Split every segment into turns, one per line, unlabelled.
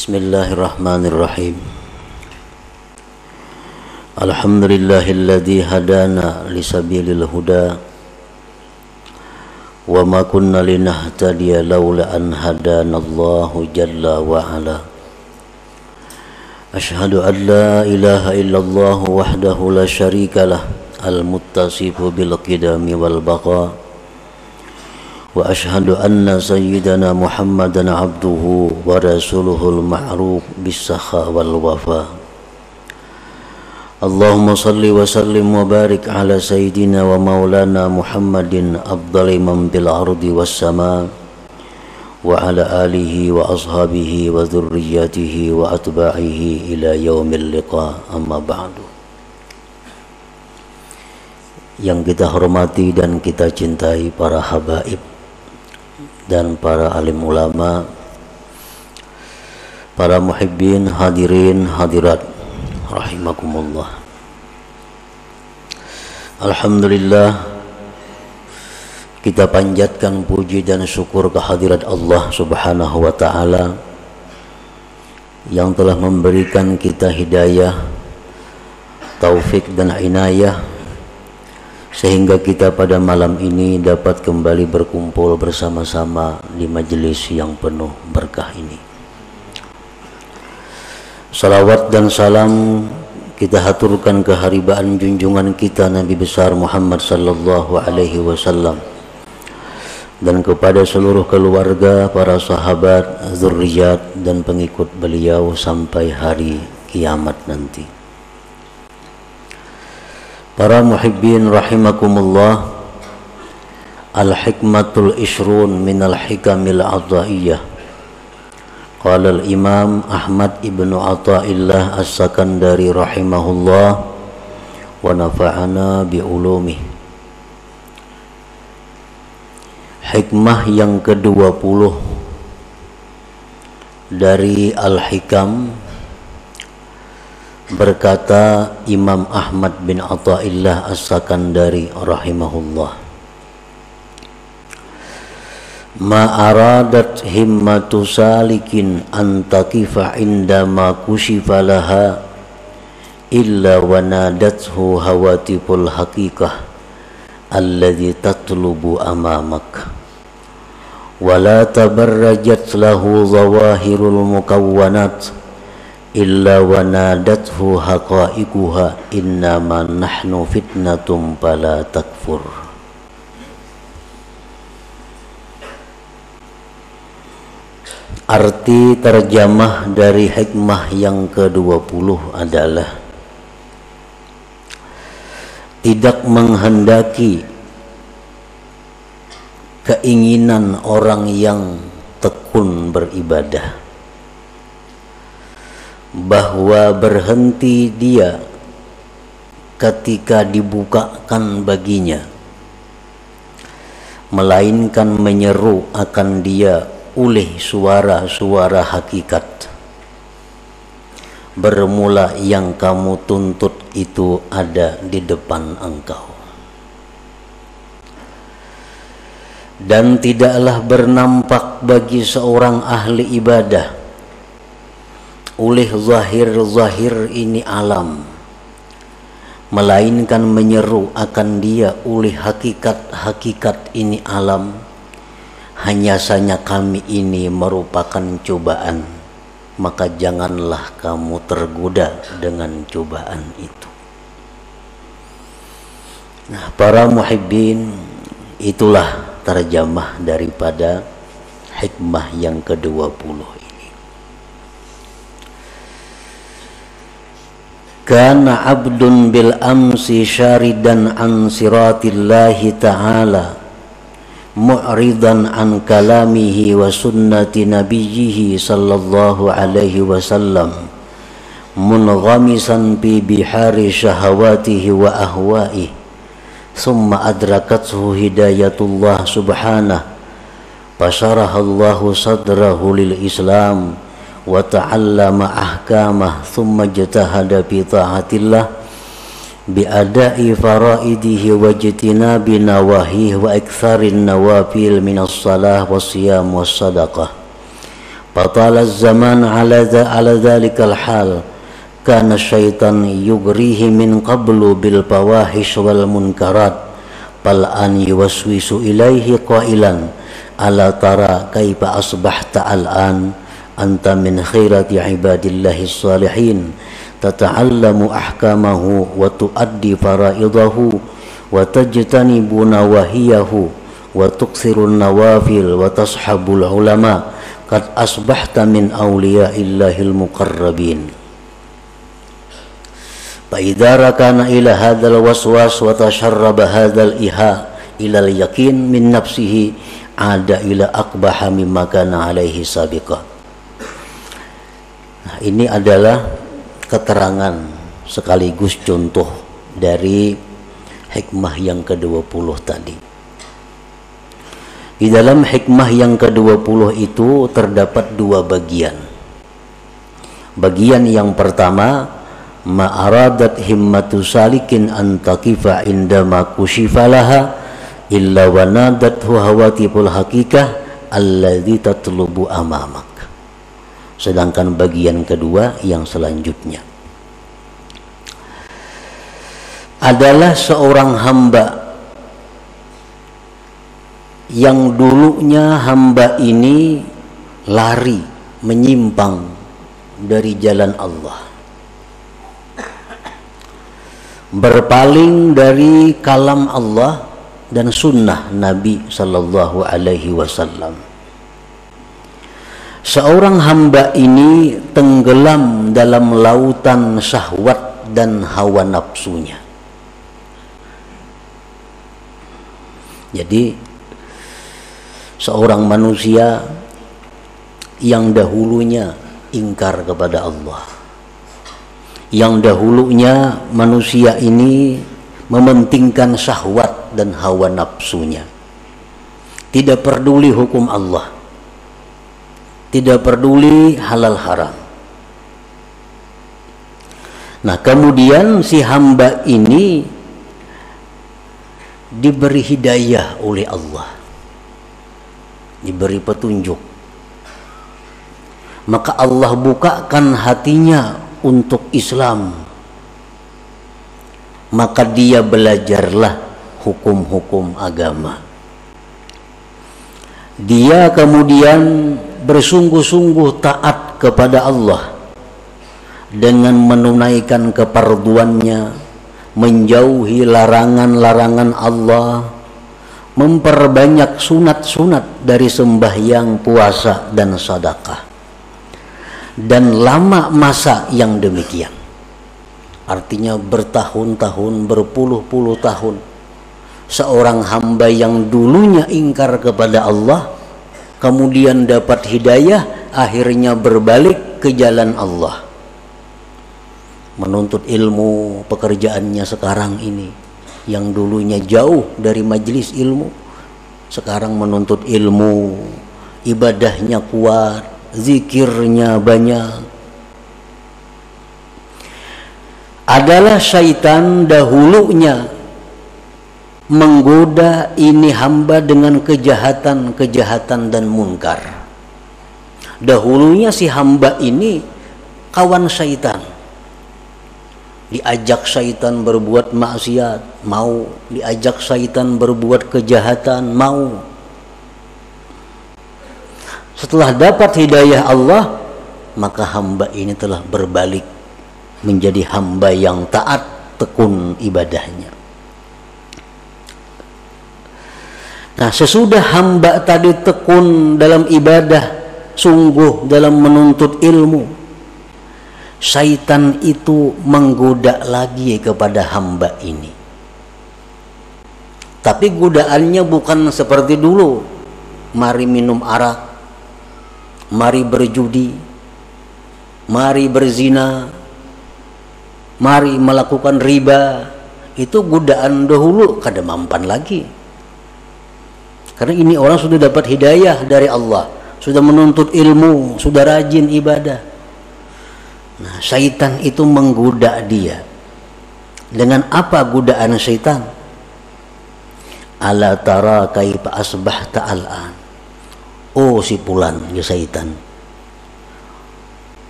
Bismillahirrahmanirrahim. Alhamdulillahilladzi hadana lisabilil huda wa ma kunna linahtadiya laula an hadanallahu jalla wa ala. Ashhadu an la ilaha illallah wahdahu la syarikalah al-muttasifu bil qidami wal baqa. Wa ashhadu anna sayyidana Muhammadan abduhu wa rasuluhul ma'ruf bis-sakha wal wafa. Allahumma salli wa sallim wa barik ala sayyidina wa maulana Muhammadin afdali man bil ardi was sama wa ala alihi wa ashabihi wa dhurriyyatihi wa atba'ihi ila yaumil liqa, amma ba'du. Yang kita hormati dan kita cintai para habaib dan para alim ulama, para muhibbin, hadirin, hadirat rahimakumullah. Alhamdulillah, kita panjatkan puji dan syukur kehadirat Allah subhanahu wa ta'ala yang telah memberikan kita hidayah, taufik dan inayah sehingga kita pada malam ini dapat kembali berkumpul bersama-sama di majelis yang penuh berkah ini. Salawat dan salam kita haturkan keharibaan junjungan kita Nabi besar Muhammad sallallahu alaihi wasallam dan kepada seluruh keluarga, para sahabat, zurriyat dan pengikut beliau sampai hari kiamat nanti. Para muhibbin rahimakumullah, al-hikmatul ishrun minal hikamil adha'iyah. Qala al-imam Ahmad ibnu Athaillah as-Sakandari rahimahullah wa nafa'ana bi'ulumih. Hikmah yang ke-20 dari Al-Hikam, berkata Imam Ahmad bin Athaillah as-Sakandari rahimahullah, ma aradat himmatu salikin an taqifa indama kushifa laha illa wa nadathu hawatiful haqiqah alladhi tatlubu amamak wa la tabarrajat lahu zawahirul mukawwanat illa wa nadathu haqa'iquha innama nahnu fitnatum fala takfur. Arti terjemah dari hikmah yang ke-20 adalah tidak menghendaki keinginan orang yang tekun beribadah bahwa berhenti dia ketika dibukakan baginya, melainkan menyeru akan dia oleh suara-suara hakikat. Bermula yang kamu tuntut itu ada di depan engkau. Dan tidaklah bernampak bagi seorang ahli ibadah oleh zahir-zahir ini alam, melainkan menyeru akan dia oleh hakikat-hakikat ini alam. Hanya saja kami ini merupakan cobaan, maka janganlah kamu tergoda dengan cobaan itu. Nah, para muhibbin, itulah terjemah daripada hikmah yang ke-20. Kana abdun bil amsi syaridan an siratillahi ta'ala mu'ridan an kalamihi wa sunnati nabiyyihi sallallahu alaihi wasallam munghamisan bi bihari syahawatihi wa ahwa'ihi thumma adrakathu hidayatullah subhanahu fasyarahallahu sadrahu lil islam wa ta'allama ahkamah thumma jatahada bi ta'atillah bi ada'i faraidihi wa jitinabi nawahihi wa iktsarin nawafil minas salah was siyam was sadaqah Fatala zaman ala dhalikal hal, kana syaitan yugrihi min qablu bil fawahish wal munkarat, bal an yuwaswisu ilaihi qailan ala tara kaifa asbahta al-an anta min khairati ibadillahi salihin tata'allamu ahkamahu wa tuaddi faraidahu wa tajtanibu nawahiyahu wa tuksirun nawafil wa tashabul ulama qad asbahta min awliyaillahil muqarrabin. Fa idza rakana ila hadzal waswas wa tasharraba hadzal iha ila al-yaqin min nafsihi ada ila aqbaha mimma kana alaihi sabiqa. Nah, ini adalah keterangan sekaligus contoh dari hikmah yang ke-20 tadi. Di dalam hikmah yang ke-20 itu terdapat dua bagian. Bagian yang pertama, ma'aradat himmatu salikin antakifa indama kushifalaha illa wanadathu hawatiful hakikah alladhi tatlubu amamak. Sedangkan bagian kedua yang selanjutnya adalah seorang hamba yang dulunya hamba ini lari menyimpang dari jalan Allah, berpaling dari kalam Allah dan sunnah Nabi sallallahu alaihi wasallam. Seorang hamba ini tenggelam dalam lautan syahwat dan hawa nafsunya. Jadi seorang manusia yang dahulunya ingkar kepada Allah, yang dahulunya manusia ini mementingkan syahwat dan hawa nafsunya, tidak peduli hukum Allah, tidak peduli halal haram. Nah, kemudian si hamba ini diberi hidayah oleh Allah, diberi petunjuk, maka Allah bukakan hatinya untuk Islam, maka dia belajarlah hukum-hukum agama. Dia kemudian bersungguh-sungguh taat kepada Allah dengan menunaikan keperduannya, menjauhi larangan-larangan Allah, memperbanyak sunat-sunat dari sembahyang, puasa, dan sedekah. Dan lama masa yang demikian, artinya bertahun-tahun, berpuluh-puluh tahun, seorang hamba yang dulunya ingkar kepada Allah kemudian dapat hidayah, akhirnya berbalik ke jalan Allah, menuntut ilmu. Pekerjaannya sekarang ini, yang dulunya jauh dari majelis ilmu, sekarang menuntut ilmu, ibadahnya kuat, zikirnya banyak. Adalah syaitan dahulunya menggoda ini hamba dengan kejahatan-kejahatan dan munkar. Dahulunya si hamba ini kawan syaitan, diajak syaitan berbuat maksiat, mau. Diajak syaitan berbuat kejahatan, mau. Setelah dapat hidayah Allah, maka hamba ini telah berbalik menjadi hamba yang taat, tekun ibadahnya. Nah, sesudah hamba tadi tekun dalam ibadah, sungguh dalam menuntut ilmu, syaitan itu menggoda lagi kepada hamba ini. Tapi godaannya bukan seperti dulu, mari minum arak, mari berjudi, mari berzina, mari melakukan riba. Itu godaan dahulu, kada mampan lagi. Karena ini orang sudah dapat hidayah dari Allah, sudah menuntut ilmu, sudah rajin ibadah. Nah, syaitan itu menggoda dia. Dengan apa godaan syaitan? Ala tara kaifa asbahta al'an. Oh si fulan, ya syaitan,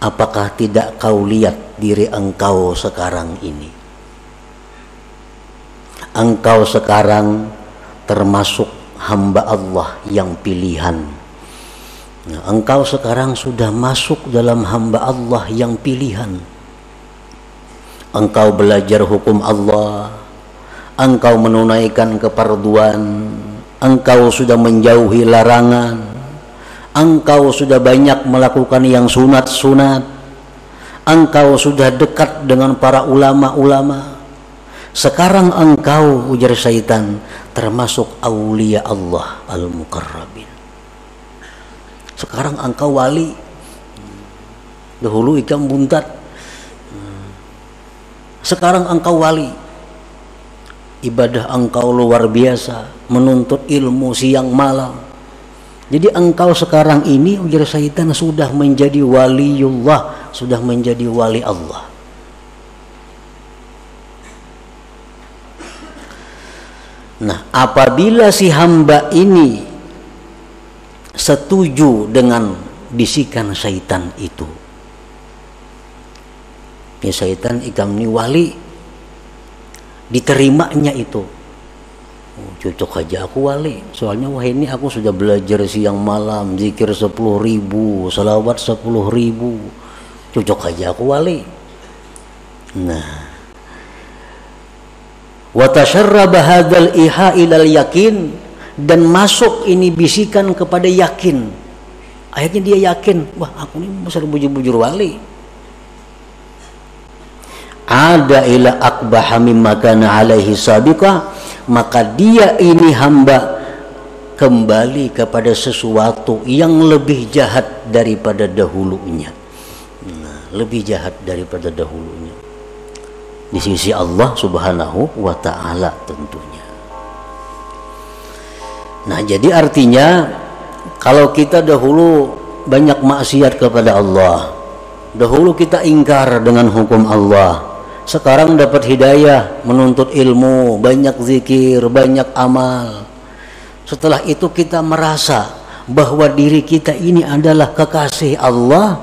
apakah tidak kau lihat diri engkau sekarang ini? Engkau sekarang termasuk hamba Allah yang pilihan. Nah, engkau sekarang sudah masuk dalam hamba Allah yang pilihan. Engkau belajar hukum Allah, engkau menunaikan keparduan, engkau sudah menjauhi larangan, engkau sudah banyak melakukan yang sunat-sunat, engkau sudah dekat dengan para ulama-ulama. Sekarang engkau, ujar syaitan, termasuk aulia Allah al-muqarrabin. Sekarang engkau wali. Dahulu ikan buntat, sekarang engkau wali. Ibadah engkau luar biasa, menuntut ilmu siang malam. Jadi engkau sekarang ini, ujar syaitan, sudah menjadi waliullah, sudah menjadi wali Allah. Nah, apabila si hamba ini setuju dengan bisikan syaitan itu, ya syaitan ikam ni wali, diterimanya itu, oh, cocok aja aku wali, soalnya wah ini aku sudah belajar siang malam, zikir 10.000, salawat 10.000, cocok aja aku wali. Nah, wa tasharraba hadzal iha ilal yakin, dan masuk ini bisikan kepada yakin. Akhirnya dia yakin, wah aku ini besar bujur-bujur wali. Ada ila akbaha mimma kana alaihi sabiqa, maka dia ini hamba kembali kepada sesuatu yang lebih jahat daripada dahulunya. Nah, lebih jahat daripada dahulunya di sisi Allah Subhanahu wa ta'ala tentunya. Nah, jadi artinya kalau kita dahulu banyak maksiat kepada Allah, dahulu kita ingkar dengan hukum Allah, sekarang dapat hidayah, menuntut ilmu, banyak zikir, banyak amal. Setelah itu kita merasa bahwa diri kita ini adalah kekasih Allah,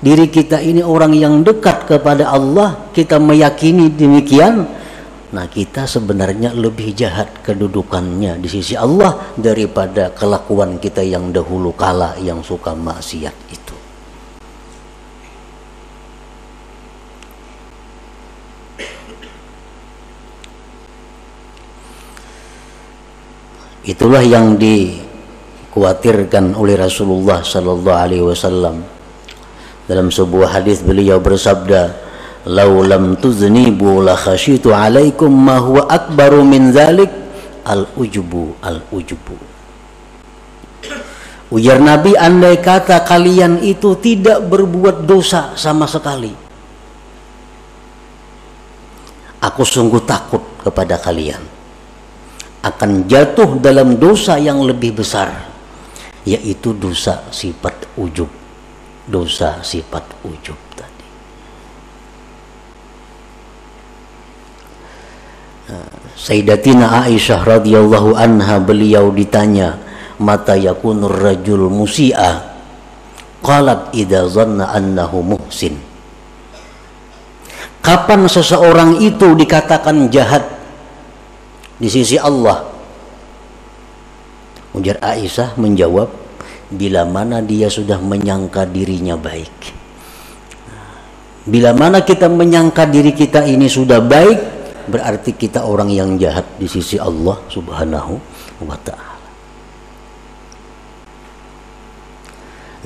diri kita ini orang yang dekat kepada Allah, kita meyakini demikian. Nah, kita sebenarnya lebih jahat kedudukannya di sisi Allah daripada kelakuan kita yang dahulu kala yang suka maksiat itu. Itulah yang dikhawatirkan oleh Rasulullah sallallahu alaihi wasallam. Dalam sebuah hadis beliau bersabda, "Lau lam tuznibu la khasyitu alaikum ma huwa akbaru min dzalik al-ujubu al-ujubu." Ujar Nabi, andai kata kalian itu tidak berbuat dosa sama sekali, aku sungguh takut kepada kalian akan jatuh dalam dosa yang lebih besar, yaitu dosa sifat ujub. Dosa sifat ujub tadi. Sayyidatina Aisyah radhiyallahu anha, beliau ditanya, mata yakunur rajul musi'a? Qalat idza zanna annahu muhsin. Kapan seseorang itu dikatakan jahat di sisi Allah? Ujar Aisyah menjawab, bila mana dia sudah menyangka dirinya baik. Bila mana kita menyangka diri kita ini sudah baik, berarti kita orang yang jahat di sisi Allah Subhanahu wa ta'ala.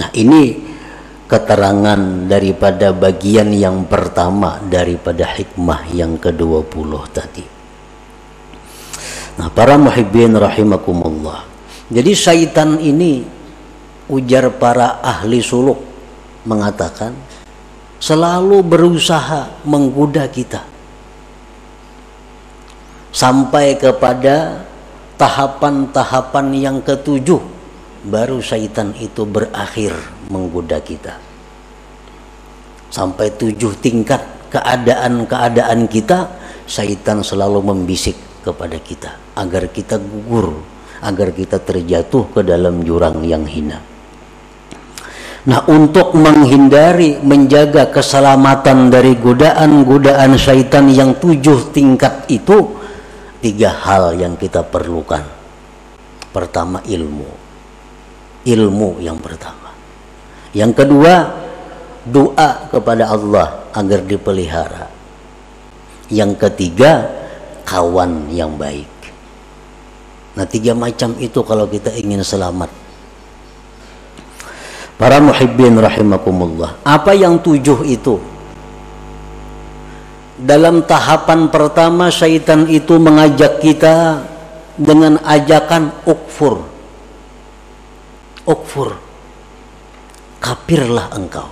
Nah, ini keterangan daripada bagian yang pertama daripada hikmah yang ke-20 tadi. Nah, para muhibbin rahimakumullah, jadi syaitan ini, ujar para ahli suluk, mengatakan selalu berusaha menggoda kita sampai kepada tahapan-tahapan yang ke-7, baru syaitan itu berakhir menggoda kita. Sampai 7 tingkat keadaan-keadaan kita, syaitan selalu membisik kepada kita agar kita gugur, agar kita terjatuh ke dalam jurang yang hina. Nah, untuk menghindari, menjaga keselamatan dari godaan-godaan syaitan yang 7 tingkat itu, 3 hal yang kita perlukan. Pertama, ilmu. Ilmu yang pertama. Yang kedua, doa kepada Allah agar dipelihara. Yang ketiga, kawan yang baik. Nah, 3 macam itu kalau kita ingin selamat. Para muhibbin rahimakumullah, apa yang 7 itu? Dalam tahapan pertama, syaitan itu mengajak kita dengan ajakan ukfur. Ukfur, kafirlah engkau.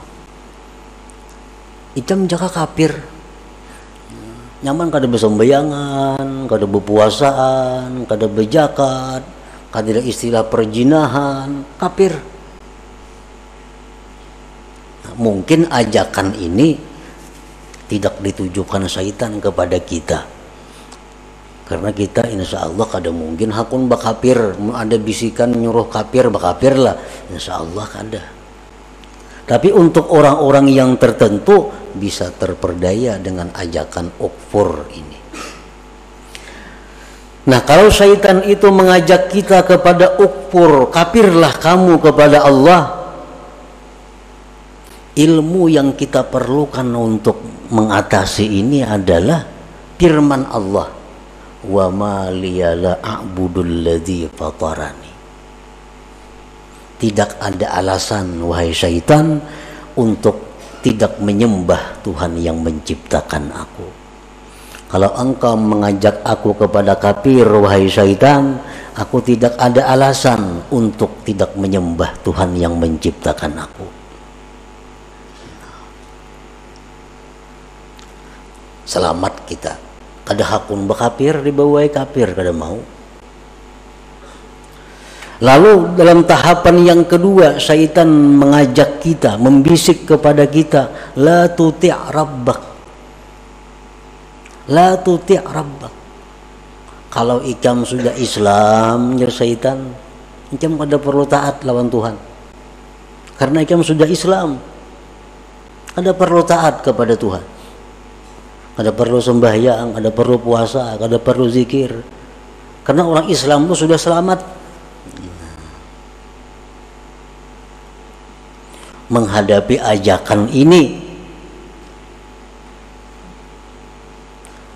Icam jaka kafir. Nyaman kada besembayangan, kada berpuasaan, kada berzakat, kada istilah perjinahan, kafir. Mungkin ajakan ini tidak ditujukan syaitan kepada kita, karena kita insya Allah kada mungkin hakun bakapir. Ada bisikan nyuruh kafir, bakapir lah, insya Allah kada. Tapi untuk orang-orang yang tertentu bisa terperdaya dengan ajakan ukfur ini. Nah, kalau syaitan itu mengajak kita kepada ukfur, kafirlah kamu kepada Allah, ilmu yang kita perlukan untuk mengatasi ini adalah firman Allah, wa ma liya la a'budul ladzi fatarani. Tidak ada alasan wahai syaitan untuk tidak menyembah Tuhan yang menciptakan aku. Kalau engkau mengajak aku kepada kafir wahai syaitan, aku tidak ada alasan untuk tidak menyembah Tuhan yang menciptakan aku. Selamat kita. Kada hakun bakapir dibawai kafir kada mau. Lalu dalam tahapan yang kedua, syaitan mengajak kita, membisik kepada kita, la tuti' rabbak. La tuti' rabbak. Kalau ikam sudah Islam, ya syaitan, ikam kada perlu taat lawan Tuhan. Karena ikam sudah Islam, kada perlu taat kepada Tuhan. Kada perlu sembahyang, kada perlu puasa, kada perlu zikir. Karena orang Islam itu sudah selamat. Menghadapi ajakan ini,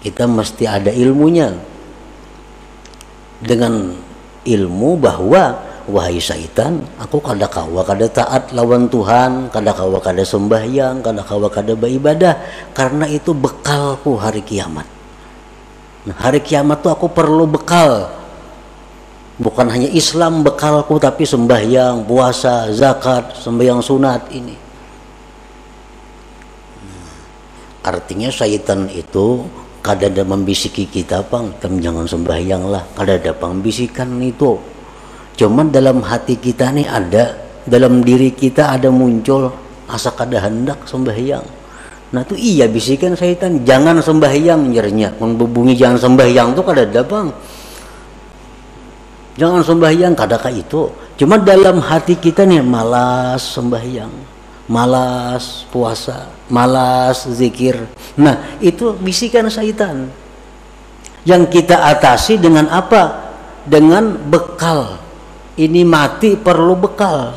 kita mesti ada ilmunya. Dengan ilmu bahwa wahai syaitan, aku kada kawa kada taat lawan Tuhan, kada kawa kada sembahyang, kada kawa kada beribadah, karena itu bekalku hari kiamat. Nah, hari kiamat tuh aku perlu bekal. Bukan hanya Islam bekalku, tapi sembahyang, puasa, zakat, sembahyang sunat ini. Artinya syaitan itu kada ada membisiki kita, pang, kamu jangan sembahyang lah, kada ada pembisikan itu. Cuman dalam hati kita nih ada, dalam diri kita ada muncul asa kada hendak sembahyang. Nah itu iya bisikan syaitan, jangan sembahyang, nyernya membubungi jangan sembahyang tuh kada ada, bang. Jangan sembahyang, kadakah itu. Cuma dalam hati kita nih malas sembahyang, malas puasa, malas zikir. Nah itu bisikan syaitan yang kita atasi dengan apa? Dengan bekal. Ini mati perlu bekal.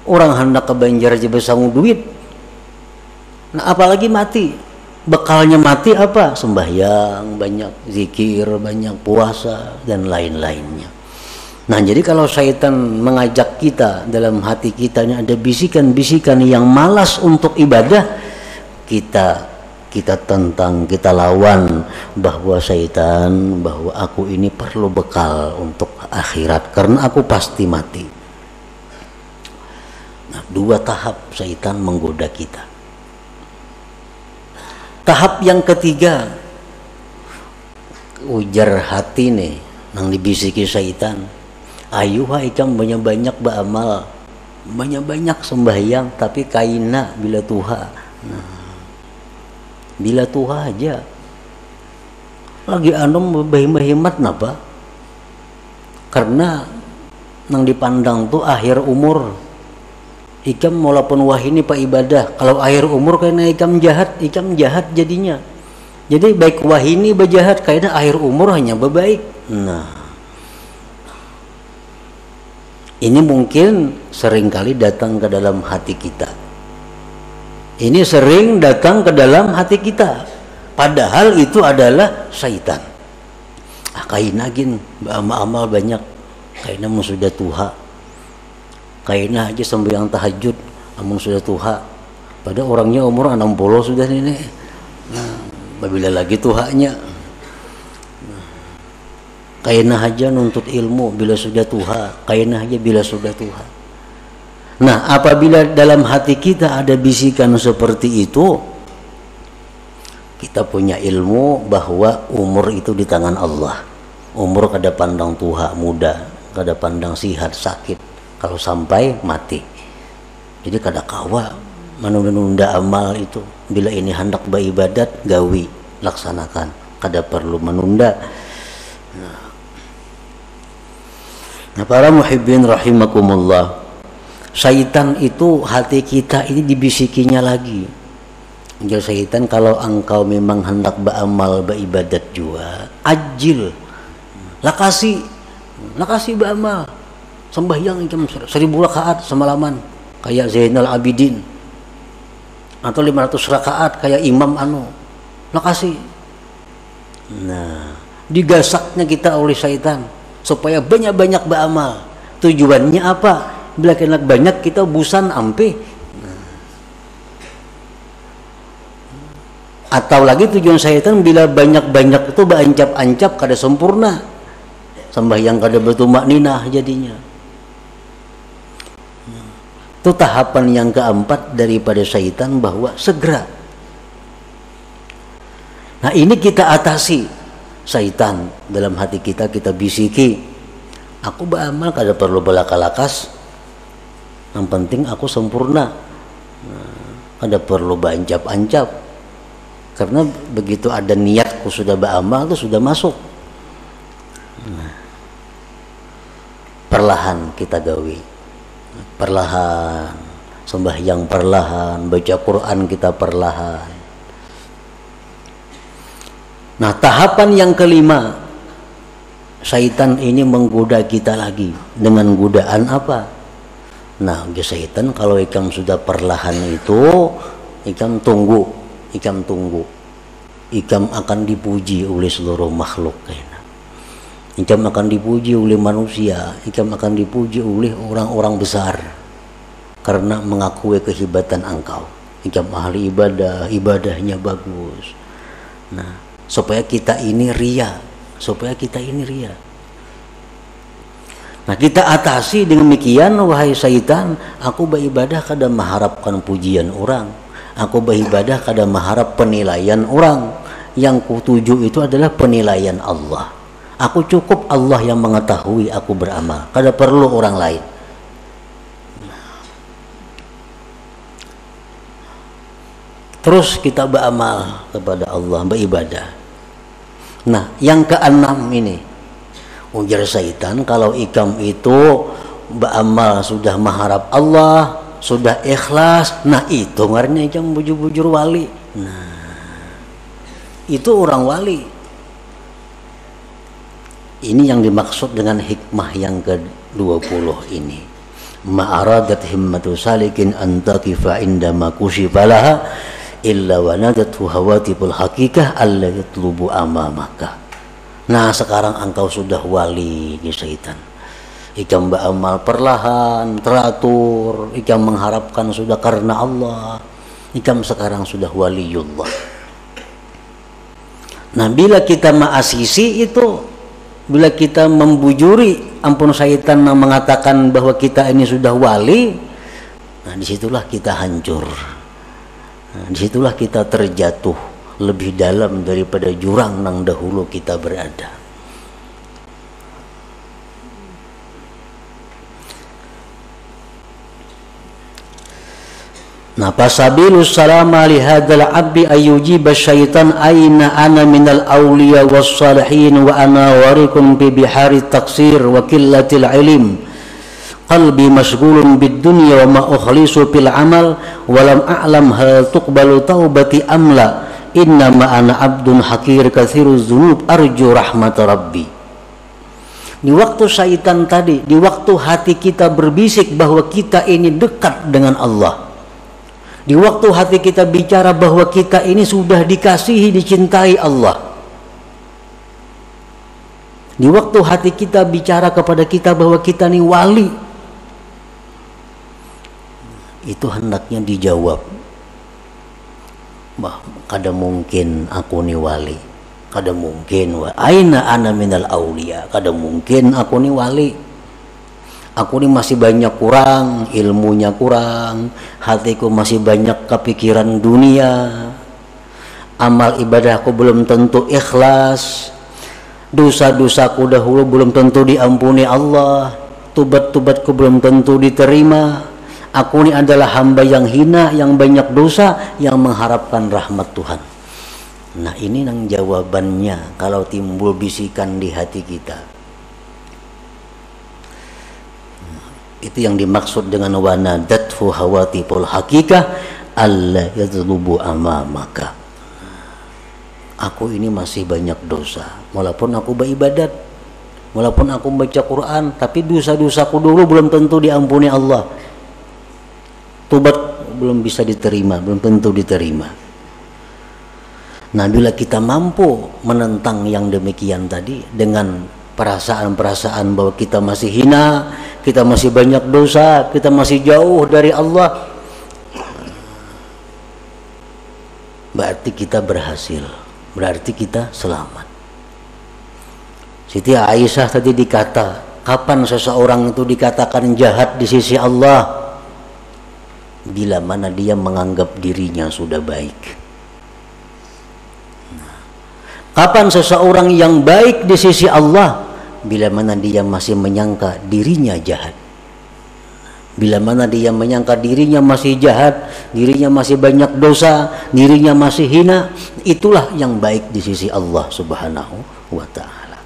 Orang hendak ke Banjar aja besangu duit. Nah apalagi mati. Bekalnya mati apa? Sembahyang banyak, zikir banyak, puasa dan lain-lainnya. Nah jadi kalau syaitan mengajak kita, dalam hati kita ini ada bisikan-bisikan yang malas untuk ibadah, kita tentang, kita lawan bahwa syaitan, bahwa aku ini perlu bekal untuk akhirat karena aku pasti mati. Nah 2 tahap syaitan menggoda kita. Tahap yang ketiga, ujar hati nih nang dibisiki syaitan, ayo ikam banyak-banyak beramal, banyak-banyak sembahyang, tapi kaina bila tuha. Nah, bila tuha aja lagi anom berhemat napa? Karena nang dipandang tuh akhir umur, Ikam walaupun wah ini pak ibadah, kalau akhir umur karena ikam jahat jadinya. Jadi baik wah ini berjahat karena akhir umur hanya berbaik. Nah, ini mungkin seringkali datang ke dalam hati kita. Ini sering datang ke dalam hati kita. Padahal itu adalah syaitan. Kaina gin, amal banyak. Kaina mun sudah tuha. Kaina aja sembahyang tahajud, amun sudah tuha. Padahal orangnya umur 60 sudah ini. Nah, bila lagi tuhanya. Kaina aja nuntut ilmu bila sudah tuha. Kaina aja bila sudah tuha. Nah, apabila dalam hati kita ada bisikan seperti itu, kita punya ilmu bahwa umur itu di tangan Allah. Umur kada pandang tua muda, kada pandang sihat sakit, kalau sampai mati. Jadi kada kawa menunda-nunda amal itu. Bila ini hendak beribadat, gawi, laksanakan. Kada perlu menunda. Nah, para muhibbin rahimakumullah, syaitan itu hati kita ini dibisikinya lagi. Jadi syaitan, kalau engkau memang hendak beramal beribadat juga, ajil, lakasi beramal, sembahyang 1000 rakaat semalaman kayak Zainal Abidin, atau 500 rakaat kayak Imam lakasi. Nah, digasaknya kita oleh syaitan supaya banyak-banyak beramal. Tujuannya apa? Bila kena banyak kita busan ampe. Atau lagi tujuan syaitan bila banyak-banyak itu berancap-ancap kada sempurna, sembahyang kada bertumak ninah jadinya. Itu tahapan yang keempat daripada syaitan, bahwa segera. Nah, ini kita atasi syaitan dalam hati kita. Kita bisiki, aku beramal kada perlu belaka-lakas, yang penting aku sempurna. Kada perlu berancap-ancap. Karena begitu ada niatku sudah beramal, itu sudah masuk. Nah, perlahan kita gawi, perlahan sembahyang, perlahan baca Quran kita perlahan. Nah, tahapan yang kelima, syaitan ini menggoda kita lagi dengan godaan apa? Nah, syaitan kalau ikam sudah perlahan itu, ikam tunggu, ikam akan dipuji oleh seluruh makhluk. Ikam akan dipuji oleh manusia, ikam akan dipuji oleh orang-orang besar karena mengakui kehebatan engkau. Ikam ahli ibadah, ibadahnya bagus. Nah, supaya kita ini ria. Nah, kita atasi dengan demikian, wahai syaitan, aku beribadah kada mengharapkan pujian orang. Aku beribadah kada mengharap penilaian orang. Yang kutuju itu adalah penilaian Allah. Aku cukup Allah yang mengetahui aku beramal, kada perlu orang lain. Terus kita beramal kepada Allah, beribadah. Nah, yang keenam ini, ujar syaitan, kalau ikam itu beramal sudah mengharap Allah, sudah ikhlas, nah itu ngarannya ikam bujur-bujur wali. Nah, itu orang wali. Ini yang dimaksud dengan hikmah yang ke-20 ini. Ma'aradat himmatu salikin antaqifa indama kushifalaha illa wa nadatu hawatibul hakikah alla yatlubu amamaka. Nah, sekarang engkau sudah wali di syaitan. Ikam beramal perlahan, teratur, ikam mengharapkan sudah karena Allah. Ikam sekarang sudah waliullah. Nah, bila kita ma'asisi itu, bila kita membujuri, ampun syaitan mengatakan bahwa kita ini sudah wali, nah disitulah kita hancur. Nah, disitulah kita terjatuh lebih dalam daripada jurang yang dahulu kita berada. Nah, fasabilus salama li hadzal abdi ayyujiba syaitan aina ana minal awliya was salihin wa ana warikun bi bihari taksir wa qillatil ilm qalbi mashghulun bid dunya wa ma ukhlisu fil amal wa lam a'lam hal tuqbalu taubati amla inna ma ana abdun hakir katsiruz dzunub arju rahmat rabbi. Di waktu syaitan tadi, di waktu hati kita berbisik bahwa kita ini dekat dengan Allah, di waktu hati kita bicara bahwa kita ini sudah dikasihi, dicintai Allah, di waktu hati kita bicara kepada kita bahwa kita ini wali, itu hendaknya dijawab, bah kada mungkin aku ni wali, kada mungkin aina ana minal aulia, kada mungkin aku ni wali, aku ni masih banyak kurang, ilmunya kurang, hatiku masih banyak kepikiran dunia, amal ibadahku belum tentu ikhlas, dosa-dosaku dahulu belum tentu diampuni Allah, tubat-tubatku belum tentu diterima, aku ini adalah hamba yang hina, yang banyak dosa, yang mengharapkan rahmat Tuhan. Nah ini nang jawabannya kalau timbul bisikan di hati kita. Itu yang dimaksud dengan wanadathu hawatiful hakikah alla yadlubu amamaka. Aku ini masih banyak dosa, walaupun aku beribadat, walaupun aku baca Quran, tapi dosa-dosaku dulu belum tentu diampuni Allah. Tobat belum bisa diterima, belum tentu diterima. Nah bila kita mampu menentang yang demikian tadi dengan perasaan-perasaan bahwa kita masih hina, kita masih banyak dosa, kita masih jauh dari Allah, berarti kita berhasil, berarti kita selamat. Siti Aisyah tadi dikata, kapan seseorang itu dikatakan jahat di sisi Allah? Bila mana dia menganggap dirinya sudah baik. Kapan seseorang yang baik di sisi Allah? Bila mana dia masih menyangka dirinya jahat. Bila mana dia menyangka dirinya masih jahat, dirinya masih banyak dosa, dirinya masih hina, itulah yang baik di sisi Allah Subhanahu wa ta'ala.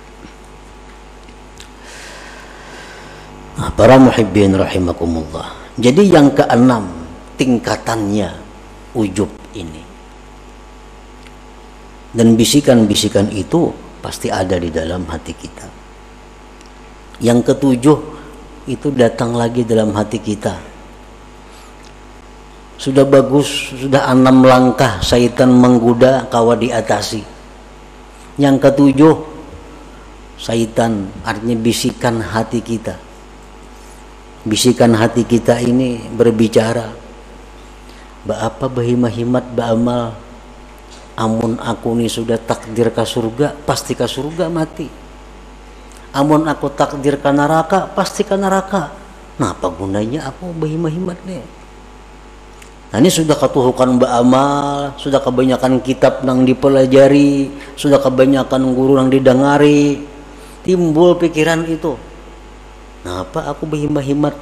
Nah, para muhibbin rahimakumullah. Jadi yang keenam tingkatannya ujub ini. Dan bisikan-bisikan itu pasti ada di dalam hati kita. Yang ketujuh itu datang lagi dalam hati kita. Sudah bagus, sudah 6 langkah syaitan menggoda kawa diatasi. Yang ketujuh, syaitan artinya bisikan hati kita. Bisikan hati kita ini berbicara, apa bahimahimat ba'amal, amun aku ni sudah takdir ke surga, pasti ke surga mati. Amun aku takdir ke neraka, pasti ke neraka. Nah apa gunanya aku bahimahimat nih? Nah ini sudah ketuhukan ba'amal, sudah kebanyakan kitab nang dipelajari, sudah kebanyakan guru nang didengari, timbul pikiran itu. Nah apa aku bahimahimat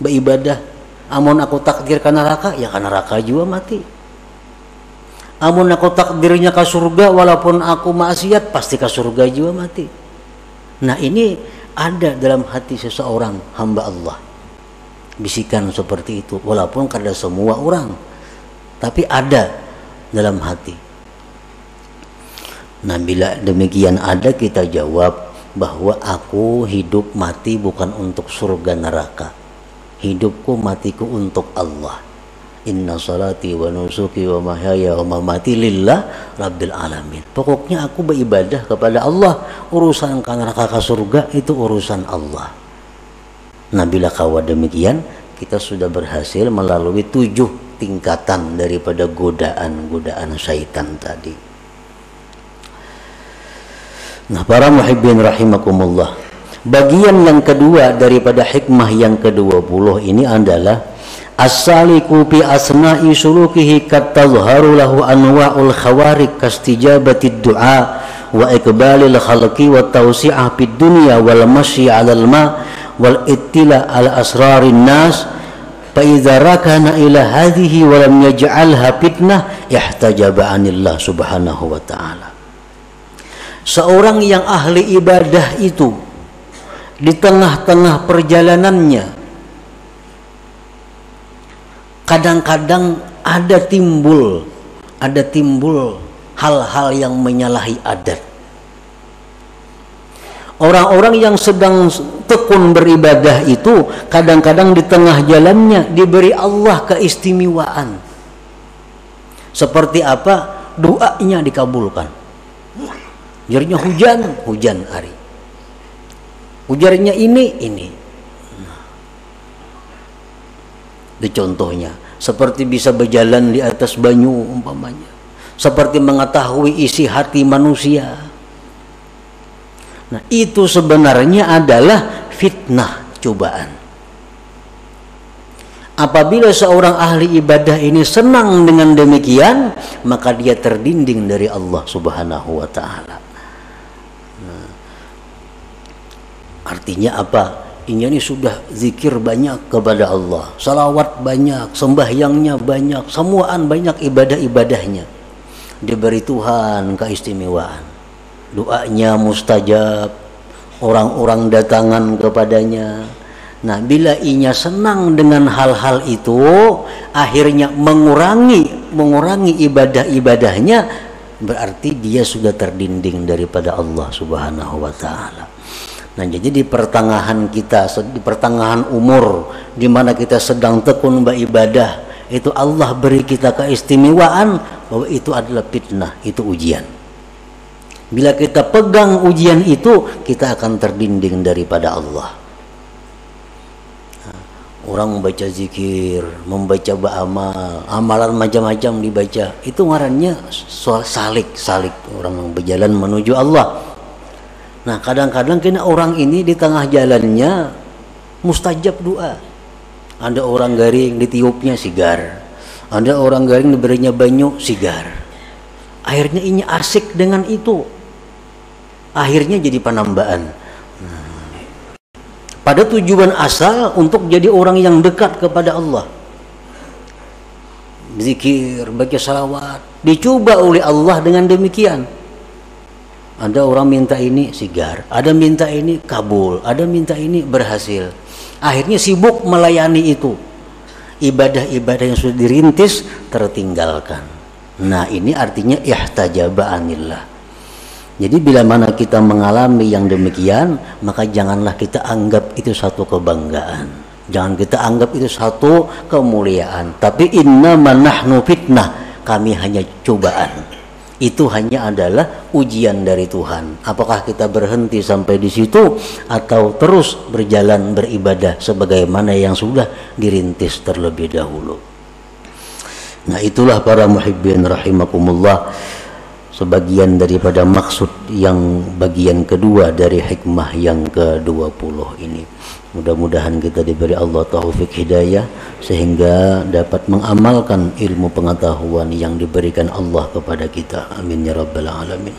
beribadah, amun aku takdir ke neraka, ya ke neraka juga mati. Amun aku takdirnya ke surga, walaupun aku maksiat, pasti ke surga juga mati. Nah ini ada dalam hati seseorang hamba Allah. Bisikan seperti itu, walaupun kada semua orang, tapi ada dalam hati. Nah bila demikian ada, kita jawab bahwa aku hidup mati bukan untuk surga neraka. Hidupku matiku untuk Allah. Inna salati wa nusuki wa mahyaya wa mamati lillah rabbil alamin. Pokoknya aku beribadah kepada Allah. Urusan ke neraka ke surga itu urusan Allah. Nah bila kawa demikian, kita sudah berhasil melalui 7 tingkatan daripada godaan-godaan syaitan tadi. Nah para muhibbin rahimakumullah, bagian yang kedua daripada hikmah yang ke-20 ini adalah as-saliku bi asna'i sulukihi katazharu lahu anwa'ul khawarik kastijabatid du'a wa iqbalil khalqi wa tawsi'ah fid dunya wal masyi 'alal ma wal ittila' ala asrarin nas fa idza rakana ila hadhihi wa lam yaj'alha fitnah ihtajaba 'anillah subhanahu wa ta'ala. Seorang yang ahli ibadah itu di tengah-tengah perjalanannya kadang-kadang ada timbul hal-hal yang menyalahi adat. Orang-orang yang sedang tekun beribadah itu kadang-kadang di tengah jalannya diberi Allah keistimewaan. Seperti apa? Doanya dikabulkan. Ujarnya hujan hari. Ujarnya ini. Itu contohnya. Seperti bisa berjalan di atas banyu umpamanya. Seperti mengetahui isi hati manusia. Nah, itu sebenarnya adalah fitnah, cobaan. Apabila seorang ahli ibadah ini senang dengan demikian, maka dia terdinding dari Allah Subhanahu wa taala. Nah, artinya apa? Ini sudah zikir banyak kepada Allah, salawat banyak, sembahyangnya banyak, semuaan banyak ibadah-ibadahnya. Diberi Tuhan keistimewaan. Doanya mustajab, orang-orang datangan kepadanya. Nah, bila inya senang dengan hal-hal itu, akhirnya mengurangi ibadah-ibadahnya, berarti dia sudah terdinding daripada Allah Subhanahu wa taala. Nah, jadi di pertengahan umur, di mana kita sedang tekun beribadah, itu Allah beri kita keistimewaan bahwa itu adalah fitnah, itu ujian. Bila kita pegang ujian itu, kita akan terdinding daripada Allah. Orang membaca zikir, membaca beramal, amalan macam-macam dibaca, itu ngarannya salik orang berjalan menuju Allah. Nah, kadang-kadang kena orang ini di tengah jalannya mustajab doa. Ada orang garing ditiupnya sigar, ada orang garing diberinya banyu sigar. Akhirnya ini asik dengan itu. Akhirnya jadi penambahan. Pada tujuan asal untuk jadi orang yang dekat kepada Allah. Zikir, baca salawat, dicoba oleh Allah dengan demikian. Ada orang minta ini sigar, ada minta ini kabul, ada minta ini berhasil. Akhirnya sibuk melayani itu. Ibadah-ibadah yang sudah dirintis tertinggalkan. Nah, ini artinya ihtajaba anillah. Jadi bila mana kita mengalami yang demikian, maka janganlah kita anggap itu satu kebanggaan. Jangan kita anggap itu satu kemuliaan. Tapi innama nahnu fitnah, kami hanya cobaan. Itu hanya adalah ujian dari Tuhan. Apakah kita berhenti sampai di situ atau terus berjalan beribadah sebagaimana yang sudah dirintis terlebih dahulu. Nah, itulah para muhibbin rahimakumullah, sebagian daripada maksud yang bagian kedua dari hikmah yang ke-20 ini. Mudah-mudahan kita diberi Allah taufik hidayah sehingga dapat mengamalkan ilmu pengetahuan yang diberikan Allah kepada kita. Amin ya rabbal alamin.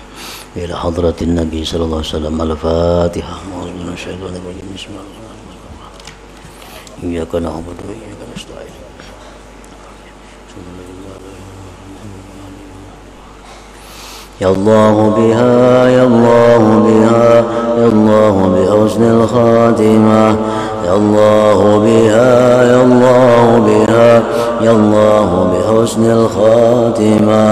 Ila hadratin Nabi sallallahu alaihi wasallam. Al-Fatihah. Bismillahirrahmanirrahim. Iyyaka na'budu wa iyyaka nasta'in. يا الله بها يا الله بها يا الله بحسن الخاتمة يا الله بها يا الله بها يا الله بحسن الخاتمة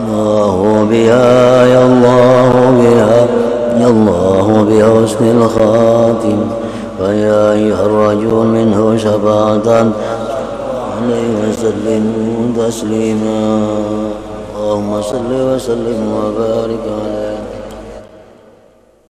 الله بها يا الله بها يا الله بحسن الخاتمة فيا أيها الرجل منه شفاعة عليه وسلم تسليما اللهم صل وسلم وبارك عليه